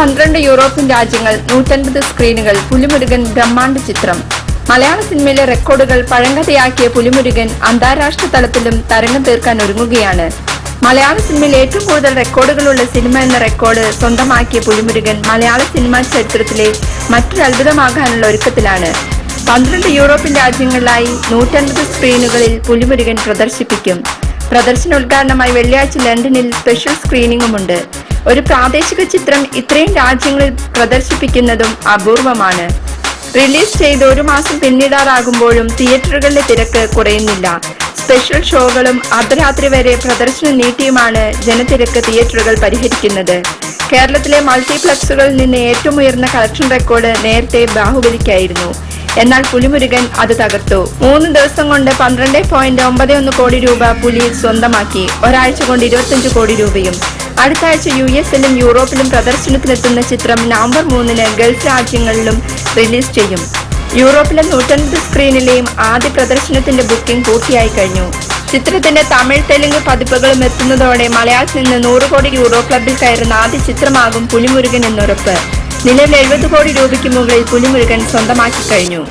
12 European രാജ്യങ്ങൾ, 150 സ്ക്രീനുകൾ. പുലിമുരുകൻ ബ്രഹ്മാണ്ഡ ചിത്രം. മലയാള സിനിമയിലെ റെക്കോർഡുകൾ പഴങ്കഥയാക്കിയ പുലിമുരുകൻ അന്താരാഷ്ട്ര തലത്തിലും തരംഗം തീർക്കാൻ ഒരുങ്ങുകയാണ്. മലയാള സിനിമയിൽ ഏറ്റവും കൂടുതൽ റെക്കോർഡുകളുള്ള സിനിമ എന്ന റെക്കോർഡ് സ്വന്തമാക്കിയ പുലിമുരുകൻ മലയാള സിനിമാ ചരിത്രത്തിലെ മറ്റൊരു അത്ഭുതമാകാനുള്ള ഒരുക്കത്തിലാണ്. 12 യൂറോപ്യൻ രാജ്യങ്ങളിലായി 150 സ്ക്രീനുകളിൽ പുലിമുരുകൻ പ്രദർശിപ്പിക്കും. പ്രദർശനോദ്ഘാടനമായി വെള്ളിയാഴ്ച ലണ്ടനിൽ സ്പെഷ്യൽ സ്ക്രീനിംഗുമുണ്ട്. ഒരു പ്രാദേശിക ചിത്രം ഇത്രയും രാജ്യങ്ങളിൽ പ്രദർശിപ്പിക്കുന്നതും അപൂർവമാണ്. റിലീസ് ചെയ്ത് 1 മാസം പിന്നിടാറാകുമ്പോഴും തിയേറ്ററുകളിലെ തിരക്ക് കുറയുന്നില്ല. സ്പെഷ്യൽ ഷോകളും അർദ്ധരാത്രി വരെ പ്രദർശനം നീട്ടിയുമാണ് ജനത്തിരക്ക് തിയേറ്ററുകൾ പരിഹരിക്കുന്നത്. കേരളത്തിലെ മൾട്ടിപ്ലക്സുകളിൽ നിന്ന് ഏറ്റവും ഉയർന്ന കളക്ഷൻ റെക്കോർഡ് നേരത്തെ ബാഹുബലിക്കായിരുന്നു. എന്നാൽ പുലിമുരുകൻ അത് തകർത്തു. 3 ദിവസം കൊണ്ട് 12.91 കോടി രൂപ പുലി സ്വന്തമാക്കി. ഒരാഴ്ച കൊണ്ട് 25 കോടി രൂപയും. അടുത്ത ആഴ്ച US-ലും യൂറോപ്പിലും പ്രദർശനത്തിലെത്തുന്ന ചിത്രം നവംബർ 3-ന് ഗൾഫ് രാജ്യങ്ങളിലും റിലീസ് ചെയ്യും. യൂറോപ്പിലെ 150 സ്ക്രീനിലെയും ആദ്യ പ്രദർശനത്തിന്റെ ബുക്കിംഗ് പൂർത്തിയായി കഴിഞ്ഞു. ചിത്രത്തിന്റെ തമിഴ്, തെലുങ്ക് പതിപ്പുകളും എത്തുന്നതോടെ മലയാളത്തിൽ നിന്ന് 100 കോടി യൂറോ ക്ലബിൽ കയറുന്ന ആദ്യ ചിത്രമാകും പുലിമുരുകൻ എന്നുറപ്പ്. നിലവിൽ 70 കോടി രൂപയ്ക്ക് മുകളിൽ പുലിമുരുകൻ സ്വന്തമാക്കി കഴിഞ്ഞു.